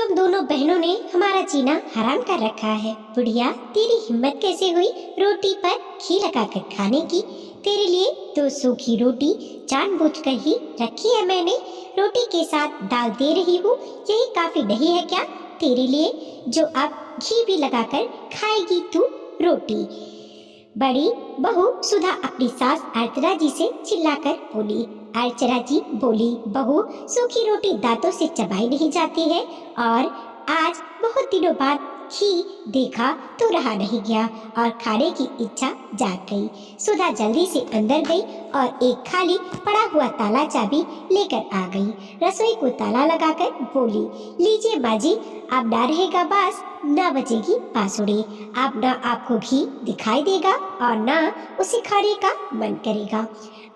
तुम दोनों बहनों ने हमारा जीना हराम कर रखा है। बुढ़िया, तेरी हिम्मत कैसे हुई रोटी पर घी लगाकर खाने की? तेरे लिए तो सूखी रोटी जानबूझकर ही रखी है मैंने। रोटी के साथ दाल दे रही हूँ, यही काफी नहीं है क्या तेरे लिए, जो अब घी भी लगाकर खाएगी तू रोटी? बड़ी बहू सुधा अपनी सास अर्चना जी से चिल्लाकर बोली। अर्चना जी बोली, बहू, सूखी रोटी दांतों से चबाई नहीं जाती है, और आज बहुत दिनों बाद घी देखा तो रहा नहीं गया और खाने की इच्छा जाग गई। सुधा जल्दी से अंदर गई और एक खाली पड़ा हुआ ताला चाबी लेकर आ गई। रसोई को ताला लगाकर बोली, लीजिए माँ जी, अब ना रहेगा बास, ना बजेगी बांसुरी। अब ना आपको घी दिखाई देगा और ना उसे खाने का मन करेगा।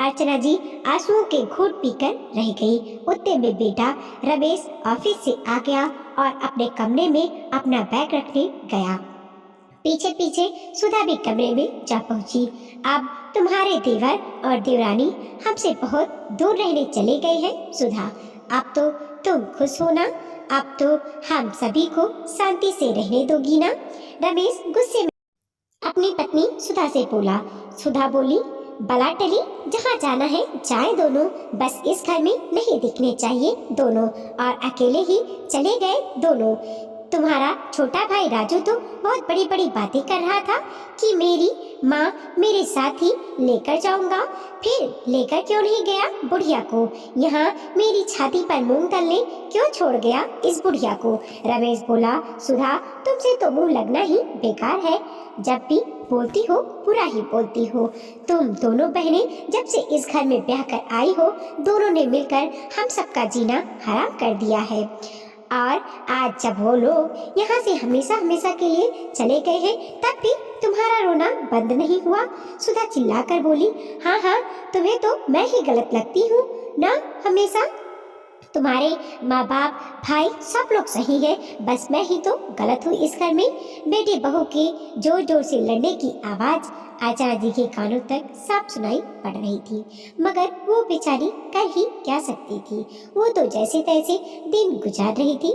अर्चना जी आंसुओं के घूंट पीकर रह गई। उतने में बेटा रमेश ऑफिस से आ गया और अपने कमरे में अपना बैग रखने गया। पीछे पीछे सुधा भी कमरे में जा पहुंची। अब तुम्हारे देवर और देवरानी हमसे बहुत दूर रहने चले गए हैं सुधा। अब तो तुम खुश हो ना? अब तो हम सभी को शांति से रहने दोगी ना? रमेश गुस्से में अपनी पत्नी सुधा से बोला। सुधा बोली, बला टली, जहाँ जाना है जाए दोनों, बस इस घर में नहीं दिखने चाहिए दोनों, और अकेले ही चले गए दोनों। तुम्हारा छोटा भाई राजू तो बहुत बड़ी बड़ी बातें कर रहा था कि मेरी माँ मेरे साथ ही लेकर जाऊंगा। फिर लेकर क्यों नहीं गया बुढ़िया को? यहाँ मेरी छाती पर मूंग तलने क्यों छोड़ गया इस बुढ़िया को? रमेश बोला, सुधा, तुमसे तो मुंह लगना ही बेकार है। जब भी बोलती हो बुरा ही बोलती हो। तुम दोनों बहनें जब से इस घर में ब्याह कर आई हो, दोनों ने मिलकर हम सबका जीना हराम कर दिया है, और आज जब वो लोग यहाँ से हमेशा हमेशा के लिए चले गए हैं, तब भी तुम्हारा रोना बंद नहीं हुआ। सुधा चिल्लाकर बोली, हाँ हाँ, तुम्हें तो मैं ही गलत लगती हूँ ना? हमेशा तुम्हारे माँ बाप भाई सब लोग सही है, बस मैं ही तो गलत हूँ इस घर में। बेटे बहू के जोर जोर से लड़ने की आवाज आचार्य जी के कानों तक साफ सुनाई पड़ रही थी, मगर वो बेचारी कर ही क्या सकती थी। वो तो जैसे तैसे दिन गुजार रही थी।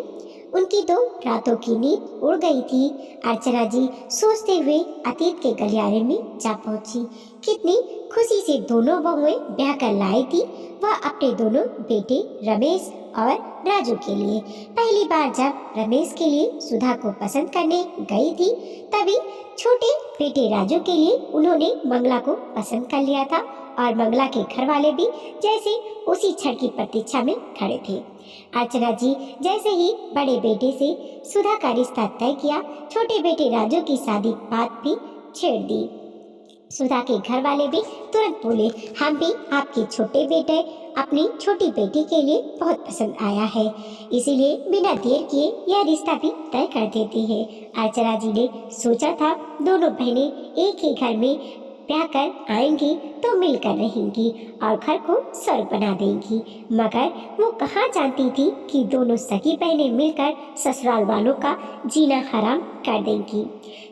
उनकी तो रातों की नींद उड़ गई थी। अर्चना जी सोचते हुए अतीत के गलियारे में जा पहुंची। कितनी खुशी से दोनों बहुएं ब्याह कर लाई थी वह अपने दोनों बेटे रमेश और राजू के लिए। पहली बार जब रमेश के लिए सुधा को पसंद करने गई थी, तभी छोटे बेटे राजू के लिए उन्होंने मंगला को पसंद कर लिया था, और मंगला के घर वाले भी जैसे उसी क्षण की प्रतीक्षा में खड़े थे। अर्चना जी जैसे ही बड़े बेटे से सुधा का रिश्ता तय किया, छोटे बेटे राजू की शादी बात भी छेड़ दी। सुधा के घर वाले भी तुरंत बोले, हम भी आपके छोटे बेटे अपनी छोटी बेटी के लिए बहुत पसंद आया है, इसीलिए बिना देर किए यह रिश्ता भी तय कर देते हैं। अर्चना जी ने सोचा था दोनों बहनें एक ही घर में ब्याह कर आएंगी तो मिलकर रहेंगी और घर को स्वर्ग बना देंगी, मगर वो कहाँ जानती थी कि दोनों सगी बहनें मिलकर ससुराल वालों का जीना हराम कर देंगी।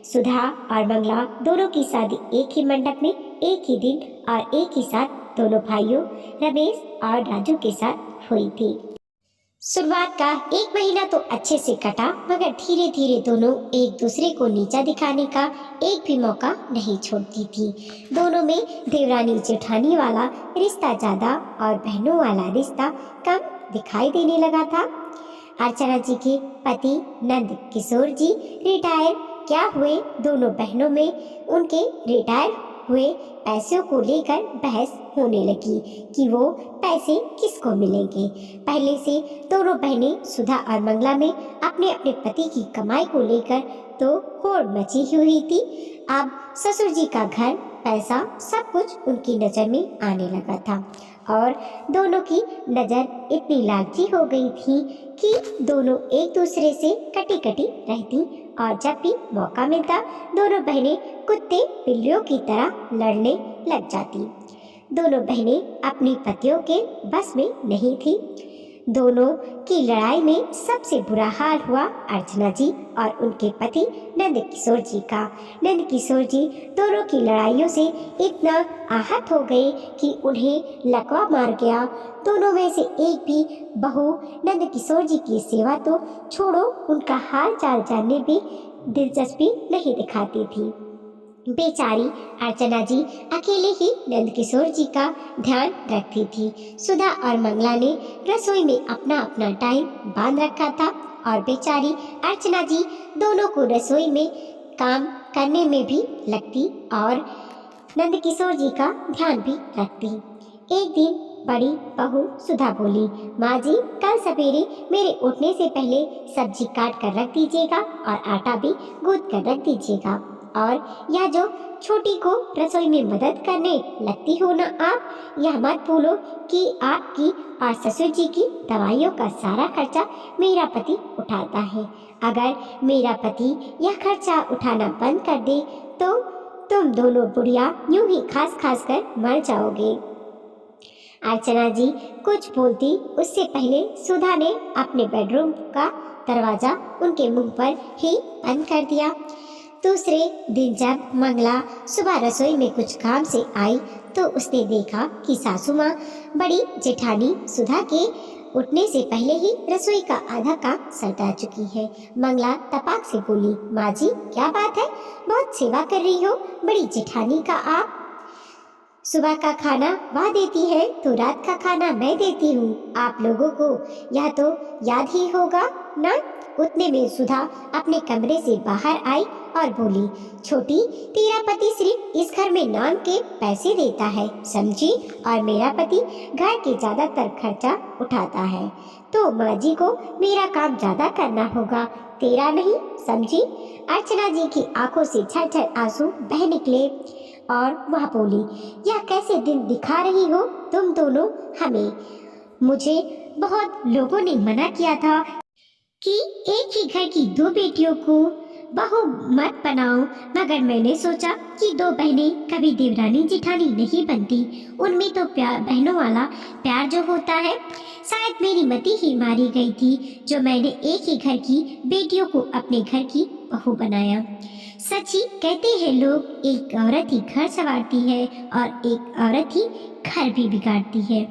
सुधा और मंगला दोनों की शादी एक ही मंडप में एक ही दिन और एक ही साथ दोनों भाइयों रमेश और राजू के साथ हुई थी। शुरुआत का एक महीना तो अच्छे से कटा, मगर धीरे धीरे दोनों एक दूसरे को नीचा दिखाने का एक भी मौका नहीं छोड़ती थी। दोनों में देवरानी जेठानी वाला रिश्ता ज्यादा और बहनों वाला रिश्ता कम दिखाई देने लगा था। अर्चना जी के पति नंद किशोर जी रिटायर क्या हुए, दोनों बहनों में उनके रिटायर हुए पैसों को लेकर बहस होने लगी कि वो पैसे किसको मिलेंगे। पहले से दोनों बहनें सुधा और मंगला में अपने अपने पति की कमाई को लेकर तो होड़ मची हुई थी। अब ससुर जी का घर, पैसा, सब कुछ उनकी नजर में आने लगा था, और दोनों की नजर इतनी लालची हो गई थी कि दोनों एक दूसरे से कटी कटी रहती, और जब भी मौका मिलता दोनों बहनें कुत्ते बिल्लियों की तरह लड़ने लग जाती। दोनों बहनें अपनी पतियों के बस में नहीं थी। दोनों की लड़ाई में सबसे बुरा हाल हुआ अर्चना जी और उनके पति नंद किशोर जी का। नंद किशोर जी दोनों की लड़ाइयों से इतना आहत हो गए कि उन्हें लकवा मार गया। दोनों में से एक भी बहू नंद किशोर जी की सेवा तो छोड़ो, उनका हाल चाल जानने में दिलचस्पी नहीं दिखाती थी। बेचारी अर्चना जी अकेले ही नंद किशोर जी का ध्यान रखती थी। सुधा और मंगला ने रसोई में अपना अपना टाइम बांध रखा था और बेचारी अर्चना जी दोनों को रसोई में काम करने में भी लगती और नंद किशोर जी का ध्यान भी रखती। एक दिन बड़ी बहू सुधा बोली, माँ जी कल सवेरे मेरे उठने से पहले सब्जी काट कर रख दीजिएगा और आटा भी गूंथ कर रख दीजिएगा, और यह जो छोटी को रसोई में मदद करने लगती हो ना आप, यह मत भूलो कि आपकी और ससुर जी की दवाइयों का सारा खर्चा मेरा पति उठाता है। अगर मेरा पति यह खर्चा उठाना बंद कर दे तो तुम दोनों बुढ़िया यूं ही खास खास कर मर जाओगे। अर्चना जी कुछ बोलती उससे पहले सुधा ने अपने बेडरूम का दरवाजा उनके मुंह पर ही बंद कर दिया। दूसरे दिन जब मंगला सुबह रसोई में कुछ काम से आई तो उसने देखा कि सासू माँ बड़ी जेठानी सुधा के उठने से पहले ही रसोई का आधा काम सल्टा चुकी है। मंगला तपाक से बोली, माँ जी क्या बात है, बहुत सेवा कर रही हो बड़ी जेठानी का आप। सुबह का खाना वह देती है तो रात का खाना मैं देती हूँ आप लोगों को, यह तो याद ही होगा ना। उतने में सुधा अपने कमरे से बाहर आई और बोली, छोटी तेरा पति सिर्फ इस घर में नाम के पैसे देता है समझी, और मेरा पति घर के ज्यादातर खर्चा उठाता है, तो माँ जी को मेरा काम ज्यादा करना होगा, तेरा नहीं समझी। अर्चना जी की आंखों से झरझर आंसू बह निकले और वह बोली, यह कैसे दिन दिखा रही हो तुम दोनों हमें। मुझे बहुत लोगों ने मना किया था कि एक ही घर की दो बेटियों को बहू मत बनाओ, मगर मैंने सोचा कि दो बहनें कभी देवरानी जेठानी नहीं बनती, उनमें तो प्यार बहनों वाला प्यार जो होता है, शायद मेरी मति ही मारी गई थी जो मैंने एक ही घर की बेटियों को अपने घर की बहू बनाया। सच्ची कहते हैं लोग, एक औरत ही घर संवारती है और एक औरत ही घर भी बिगाड़ती है।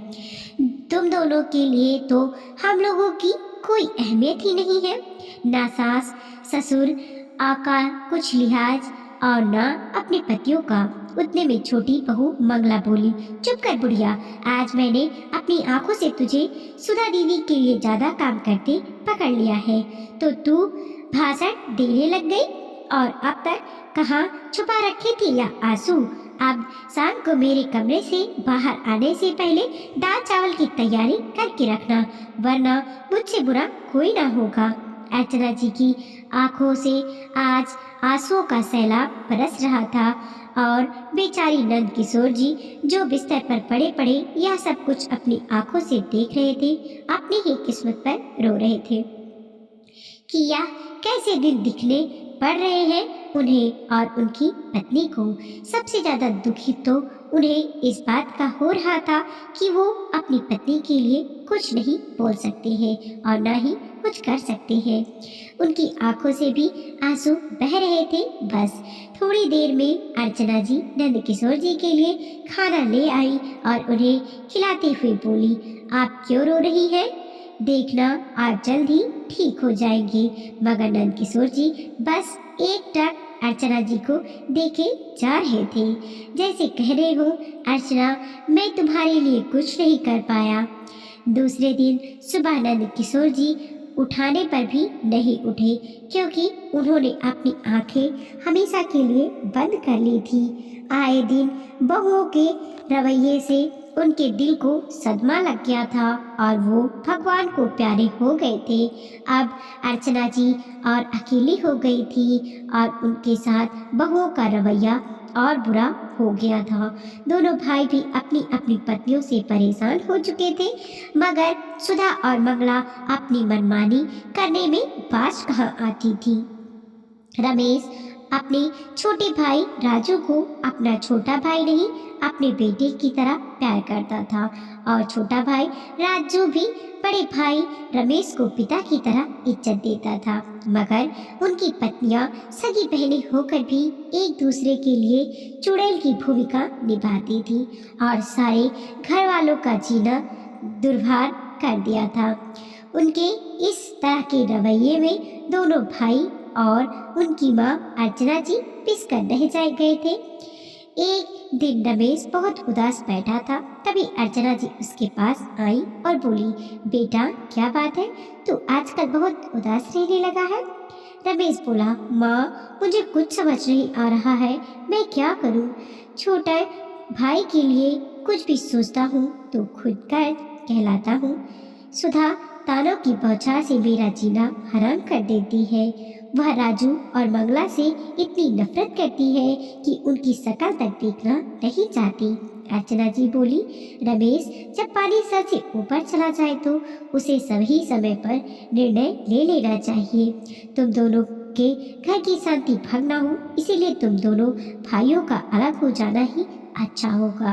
तुम दोनों के लिए तो हम लोगों की कोई अहमियत ही नहीं है, ना सास ससुर आका कुछ लिहाज और ना अपने पतियों का। उतने में छोटी बहू मंगला बोली, चुप कर बुढ़िया, आज मैंने अपनी आंखों से तुझे सुधा दीदी के लिए ज्यादा काम करते पकड़ लिया है तो तू भाषण देने लग गई, और अब तक कहाँ छुपा रखे थे या आंसू। अब शाम को मेरे कमरे से बाहर आने से पहले दाल चावल की तैयारी करके रखना, वरना मुझसे बुरा कोई ना होगा। अर्चना जी की आंखों से आज आंसुओं का सैलाब बरस रहा था और बेचारी नंद किशोर जी जो बिस्तर पर पड़े पड़े यह सब कुछ अपनी आंखों से देख रहे थे, अपनी ही किस्मत पर रो रहे थे कि यह कैसे दिन दिखने पड़ रहे हैं उन्हें और उनकी पत्नी को। सबसे ज्यादा दुखी तो उन्हें इस बात का हो रहा था कि वो अपनी पत्नी के लिए कुछ नहीं बोल सकते हैं और ना ही कुछ कर सकते हैं। उनकी आंखों से भी आंसू बह रहे थे। बस थोड़ी देर में अर्चना जी नंद किशोर जी के लिए खाना ले आई और उन्हें खिलाते हुए बोली, आप क्यों रो रही हैं? देखना आप जल्द ही ठीक हो जाएंगे। मगर नंद किशोर जी बस एक टक अर्चना जी को देखे जा रहे थे, जैसे कह रहे हो, अर्चना मैं तुम्हारे लिए कुछ नहीं कर पाया। दूसरे दिन सुबह नंद किशोर जी उठाने पर भी नहीं उठे, क्योंकि उन्होंने अपनी आंखें हमेशा के लिए बंद कर ली थी। आए दिन बहुओं के रवैये से उनके दिल को सदमा लग गया था और वो भगवान को प्यारे हो गए थे। अब अर्चना जी और अकेली हो गई थी और उनके साथ बहुओं का रवैया और बुरा हो गया था। दोनों भाई भी अपनी अपनी पत्नियों से परेशान हो चुके थे, मगर सुधा और मंगला अपनी मनमानी करने में बाज कहाँ आती थी। रमेश अपने छोटे भाई राजू को अपना छोटा भाई नहीं, अपने बेटे की तरह प्यार करता था और छोटा भाई राजू भी बड़े भाई रमेश को पिता की तरह इज्जत देता था। मगर उनकी पत्नियां सगी बहनें होकर भी एक दूसरे के लिए चुड़ैल की भूमिका निभाती थी और सारे घर वालों का जीना दुर्भर कर दिया था। उनके इस तरह के रवैये में दोनों भाई और उनकी माँ अर्चना जी पिस कर रह जाए गए थे। एक दिन रमेश बहुत उदास बैठा था, तभी अर्चना जी उसके पास आई और बोली, बेटा क्या बात है, तू आजकल बहुत उदास रहने लगा है। रमेश बोला, माँ मुझे कुछ समझ नहीं आ रहा है, मैं क्या करूँ। छोटा भाई के लिए कुछ भी सोचता हूँ तो खुद कर कहलाता हूँ। सुधा तानों की बौछार से मेरा जीना हराम कर देती है। वह राजू और मंगला से इतनी नफरत करती है कि उनकी शक्ल तक देखना नहीं चाहती। अर्चना जी बोली, रमेश जब पानी सर से ऊपर चला जाए तो उसे सही समय पर निर्णय ले लेना चाहिए। तुम दोनों के घर की शांति भंग ना हो, इसीलिए तुम दोनों भाइयों का अलग हो जाना ही अच्छा होगा।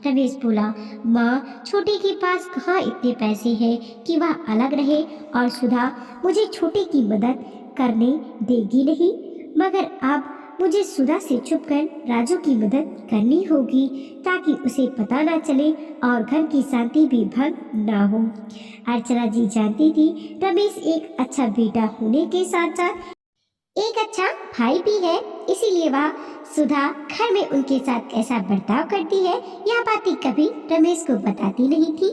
रमेश बोला, माँ छोटे के पास कहाँ इतने पैसे हैं कि वह अलग रहे और सुधा मुझे छोटे की मदद करने देगी नहीं, मगर अब मुझे सुधा से छुपकर राजू की मदद करनी होगी ताकि उसे पता ना चले और घर की शांति भी भंग ना हो। अर्चना जी जानती थी रमेश एक अच्छा बेटा होने के साथ साथ एक अच्छा भाई भी है, इसीलिए वह सुधा घर में उनके साथ कैसा बर्ताव करती है यह बातें कभी रमेश को बताती नहीं थी,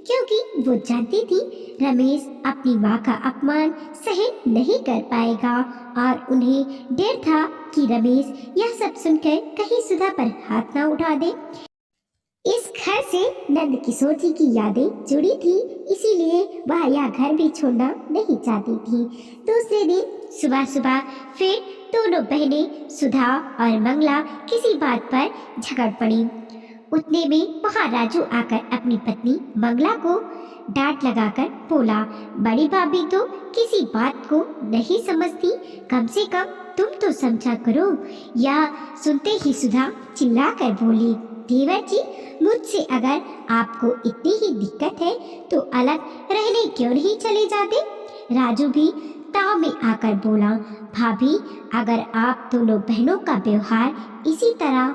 क्योंकि वो जानती थी रमेश अपनी माँ का अपमान सहन नहीं कर पाएगा और उन्हें डर था कि रमेश यह सब सुनकर कहीं सुधा पर हाथ ना उठा दे। इस घर से नंद किशोर जी की यादें जुड़ी थी, इसीलिए वह यह घर भी छोड़ना नहीं चाहती थी। दूसरे दिन सुबह सुबह फिर दोनों बहनें सुधा और मंगला किसी बात पर झगड़ पड़ी। उतने में वहाँ राजू आकर अपनी पत्नी मंगला को डांट लगाकर बोला, बड़ी भाभी तो किसी बात को नहीं समझती, कम से कम तुम तो समझा करो। यह सुनते ही सुधा चिल्लाकर बोली, देवर जी मुझसे अगर आपको इतनी ही दिक्कत है तो अलग रहने क्यों नहीं चले जाते। राजू भी ताव में आकर बोला, भाभी अगर आप दोनों बहनों का व्यवहार इसी तरह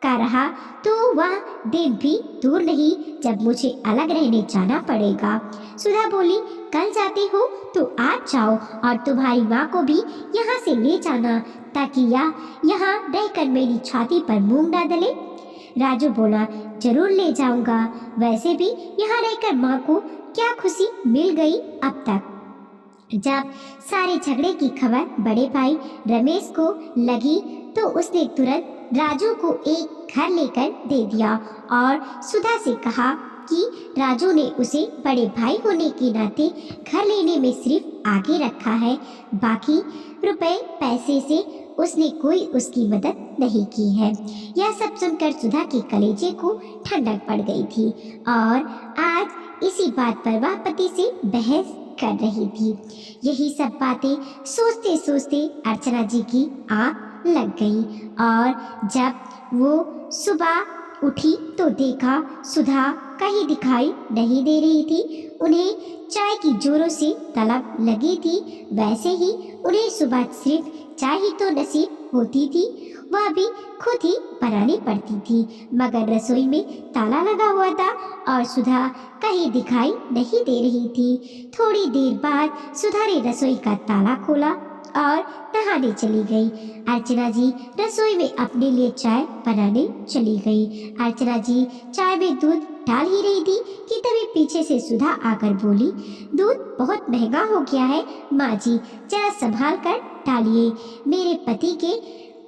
का रहा तो वह दिन भी दूर नहीं जब मुझे अलग रहने जाना पड़ेगा। सुधा बोली, कल जाते हो तो आज जाओ और तुम्हारी माँ को भी यहाँ से ले जाना ताकि यह यहाँ रहकर मेरी छाती पर मूंग न डले। राजू बोला, जरूर ले जाऊंगा, वैसे भी यहाँ रहकर माँ को क्या खुशी मिल गई अब तक। जब सारे झगड़े की खबर बड़े भाई रमेश को लगी तो उसने तुरंत राजू को एक घर लेकर दे दिया और सुधा से कहा कि राजू ने उसे बड़े भाई होने के नाते घर लेने में सिर्फ आगे रखा है, बाकी रुपए पैसे से उसने कोई उसकी मदद नहीं की है। यह सब सुनकर सुधा के कलेजे को ठंडक पड़ गई थी और आज इसी बात पर वह पति से बहस कर रही थी। यही सब बातें सोचते सोचते अर्चना जी की आँख लग गई और जब वो सुबह उठी तो देखा सुधा कहीं दिखाई नहीं दे रही थी। उन्हें चाय की जोरों से तलब लगी थी, वैसे ही उन्हें सुबह सिर्फ चाय ही तो नसीब होती थी, वह भी खुद ही बनानी पड़ती थी, मगर रसोई में ताला लगा हुआ था और सुधा कहीं दिखाई नहीं दे रही थी। थोड़ी देर बाद सुधा ने रसोई का ताला खोला और नहाने चली गई। अर्चना जी रसोई में अपने लिए चाय बनाने चली गई। अर्चना जी चाय में दूध डाल ही रही थी कि तभी पीछे से सुधा आकर बोली, दूध बहुत महंगा हो गया है माँ जी, जरा संभाल कर डालिए, मेरे पति के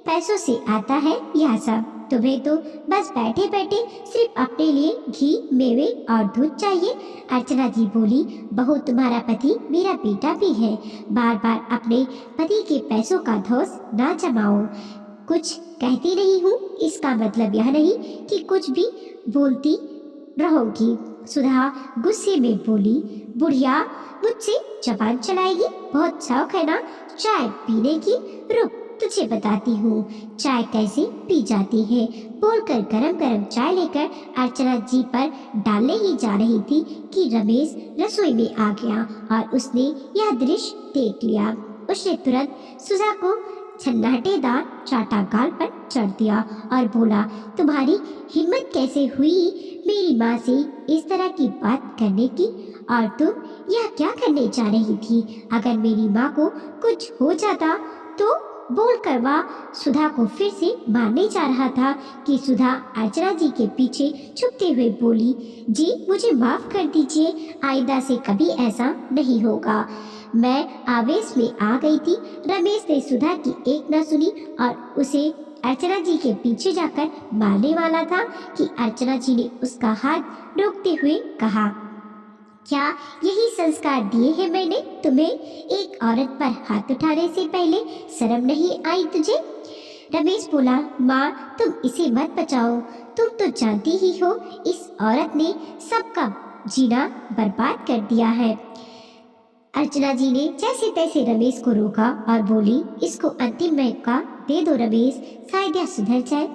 पैसों से आता है यह सब, तुम्हें तो बस बैठे बैठे सिर्फ अपने लिए घी मेवे और दूध चाहिए। अर्चना जी बोली, बहू तुम्हारा पति मेरा बेटा भी है, बार बार अपने पति के पैसों का धौंस ना जमाओ। कुछ कहती नहीं हूँ इसका मतलब यह नहीं कि कुछ भी बोलती रहोगी। सुधा गुस्से में बोली, बुढ़िया मुझसे जबान चलाएगी, बहुत शौक है ना चाय पीने की, रुक तुझे बताती हूँ चाय कैसे पी जाती है। बोलकर गरम गरम चाय लेकर अर्चना जी पर डालने ही जा रही थी कि रमेश रसोई में आ गया और उसने यह दृश्य देख लिया। उसने तुरंत सुधा को झन्नाटेदार चाटा गाल पर चढ़ दिया और बोला, तुम्हारी हिम्मत कैसे हुई मेरी माँ से इस तरह की बात करने की, और तुम यह क्या करने जा रही थी? अगर मेरी माँ को कुछ हो जाता तो? बोल कर वह सुधा को फिर से मारने जा रहा था कि सुधा अर्चना जी के पीछे छुपते हुए बोली, जी मुझे माफ कर दीजिए, आइंदा से कभी ऐसा नहीं होगा। मैं आवेश में आ गई थी। रमेश ने सुधा की एक न सुनी और उसे अर्चना जी के पीछे जाकर मारने वाला था कि अर्चना जी ने उसका हाथ रोकते हुए कहा, क्या यही संस्कार दिए हैं मैंने तुम्हें? एक औरत पर हाथ उठाने से पहले शर्म नहीं आई तुझे? रमेश बोला, माँ तुम इसे मत बचाओ, तुम तो जानती ही हो इस औरत ने सबका जीना बर्बाद कर दिया है। अर्चना जी ने जैसे तैसे रमेश को रोका और बोली, इसको अंतिम मौका दे दो रमेश, शायद यह सुधर जाए।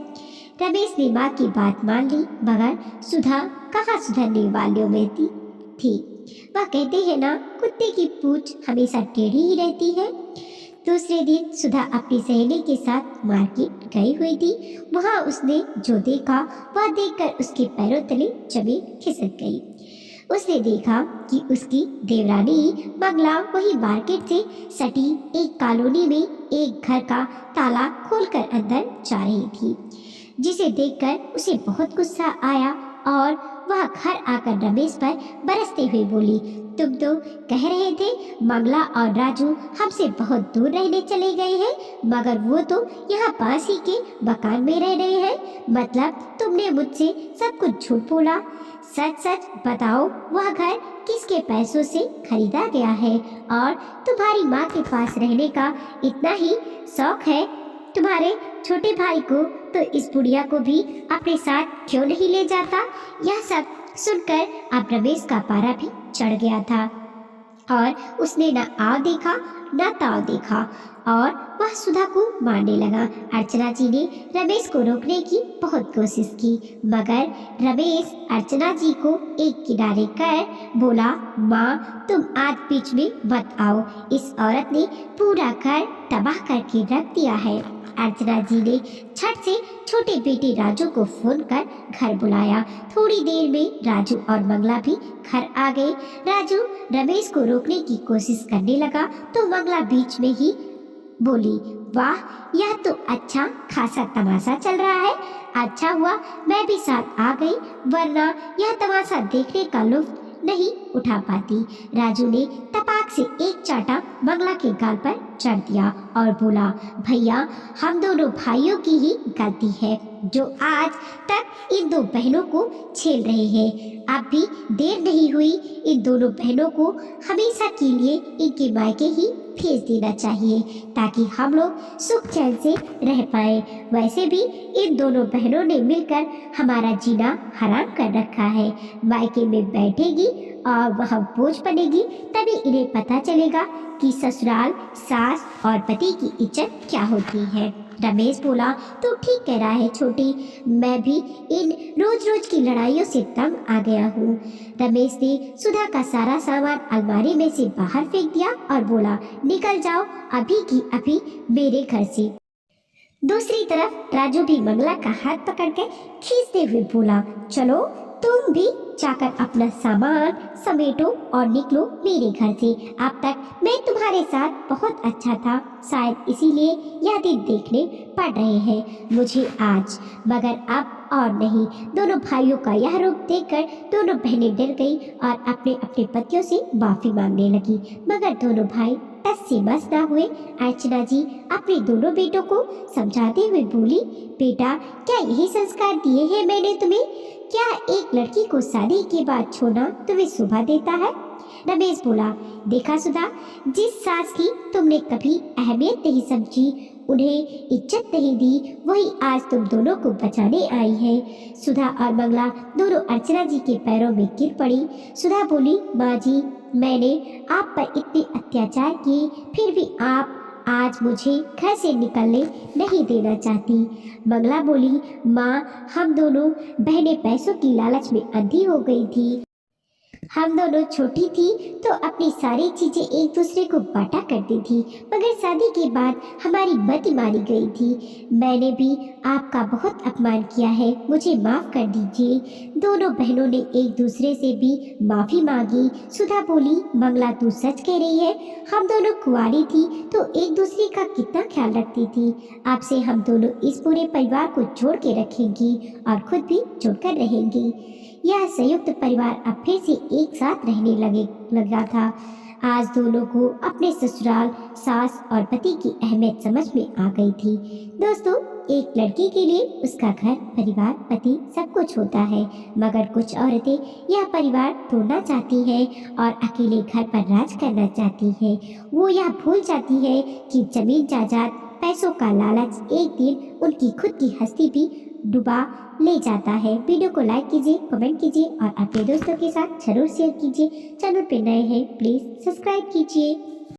रमेश ने माँ की बात मान ली, मगर सुधा कहाँ सुधरने वालों में थी। वह कहते हैं ना, कुत्ते की पूंछ हमेशा टेढ़ी ही रहती है। दूसरे दिन सुधा अपनी सहेली के साथ मार्केट गई हुई थी। वहाँ उसने जो देखा वह देखकर उसके पैरों तले जमीन खिसक गई। उसने देखा कि उसकी देवरानी मंगला वही मार्केट से सटी एक कॉलोनी में एक घर का ताला खोलकर अंदर जा रही थी, जिसे देखकर उसे बहुत गुस्सा आया और वह घर आकर रमेश पर बरसते हुए बोली, तुम तो कह रहे थे मंगला और राजू हमसे बहुत दूर रहने चले गए हैं, मगर वो तो यहाँ पास ही के मकान में रह रहे हैं। मतलब तुमने मुझसे सब कुछ झूठ बोला। सच सच बताओ, वह घर किसके पैसों से खरीदा गया है? और तुम्हारी माँ के पास रहने का इतना ही शौक है तुम्हारे छोटे भाई को, तो इस बुढ़िया को भी अपने साथ क्यों नहीं ले जाता? यह सब सुनकर अब रमेश का पारा भी चढ़ गया था और उसने न आव देखा न ताव देखा और वह सुधा को मारने लगा। अर्चना जी ने रमेश को रोकने की बहुत कोशिश की, मगर रमेश अर्चना जी को एक किनारे कर बोला, माँ तुम आज बीच में मत आओ, इस औरत ने पूरा घर तबाह करके रख दिया है। अर्चना जी ने झट से छोटे बेटे राजू को फोन कर घर बुलाया। थोड़ी देर में राजू और मंगला भी घर आ गए। राजू रमेश को रोकने की कोशिश करने लगा तो मंगला बीच में ही बोली, वाह यह तो अच्छा खासा तमाशा चल रहा है। अच्छा हुआ मैं भी साथ आ गई, वरना यह तमाशा देखने का लुत्फ नहीं उठा पाती। राजू ने तपाक से एक चाटा मंगला के गाल पर चढ़ दिया और बोला, भैया हम दोनों भाइयों की ही गलती है जो आज तक इन दो बहनों को झेल रहे हैं। अब भी देर नहीं हुई, इन दोनों बहनों को हमेशा के लिए इनके मायके ही भेज देना चाहिए ताकि हम लोग सुख चैन से रह पाए। वैसे भी इन दोनों बहनों ने मिलकर हमारा जीना हराम कर रखा है। मायके में बैठेगी और वह बोझ बनेगी, तभी इन्हें पता चलेगा कि ससुराल सास और पति की इज्जत क्या होती है। रमेश बोला, तो ठीक कह रहा है छोटी, मैं भी इन रोज रोज की लड़ाइयों से तंग आ गया हूँ। रमेश ने सुधा का सारा सामान अलमारी में से बाहर फेंक दिया और बोला, निकल जाओ अभी की अभी मेरे घर से। दूसरी तरफ राजू भी मंगला का हाथ पकड़कर खींचते हुए बोला, चलो तुम भी जाकर अपना सामान समेटो और निकलो मेरे घर से। अब तक मैं तुम्हारे साथ बहुत अच्छा था, शायद इसीलिए यह दिन देखने पड़ रहे हैं मुझे आज, मगर अब और नहीं। दोनों भाइयों का यह रूप देखकर दोनों बहनें डर गई और अपने अपने पतियों से माफी मांगने लगी, मगर दोनों भाई टस से मस ना हुए। अर्चना जी अपने दोनों बेटों को समझाते हुए बोली, बेटा क्या यही संस्कार दिए हैं मैंने तुम्हें? क्या एक लड़की को शादी के बाद छोड़ना तुम्हें शोभा देता है? रमेश बोला, देखा सुधा, जिस सास की तुमने कभी अहमियत नहीं समझी, उन्हें इज्जत नहीं दी, वही आज तुम दोनों को बचाने आई है। सुधा और मंगला दोनों अर्चना जी के पैरों में गिर पड़ी। सुधा बोली, माँ जी मैंने आप पर इतने अत्याचार किए, फिर भी आप आज मुझे घर से निकलने नहीं देना चाहती। मंगला बोली, माँ, हम दोनों बहनें पैसों की लालच में अंधी हो गई थी। हम दोनों छोटी थी तो अपनी सारी चीजें एक दूसरे को बांटा करती थी, मगर शादी के बाद हमारी मति मारी गई थी। मैंने भी आपका बहुत अपमान किया है, मुझे माफ कर दीजिए। दोनों बहनों ने एक दूसरे से भी माफी मांगी। सुधा बोली, मंगला तू सच कह रही है, हम दोनों कुंवारी थी तो एक दूसरे का कितना ख्याल रखती थी। आपसे हम दोनों इस पूरे परिवार को जोड़ के रखेंगी और खुद भी जोड़कर रहेंगी। यह संयुक्त परिवार अब फिर से एक साथ रहने लगा था। आज दोनों को अपने ससुराल, सास और पति की अहमियत समझ में आ गई थी। दोस्तों, एक लड़की के लिए उसका घर, परिवार, पति सब कुछ होता है, मगर कुछ औरतें यह परिवार तोड़ना चाहती हैं और अकेले घर पर राज करना चाहती है। वो यह भूल जाती है कि जमीन जायदाद, पैसों का लालच एक दिन उनकी खुद की हस्ती भी डुबा ले जाता है। वीडियो को लाइक कीजिए, कमेंट कीजिए और अपने दोस्तों के साथ जरूर शेयर कीजिए। चैनल पे नए हैं प्लीज सब्सक्राइब कीजिए।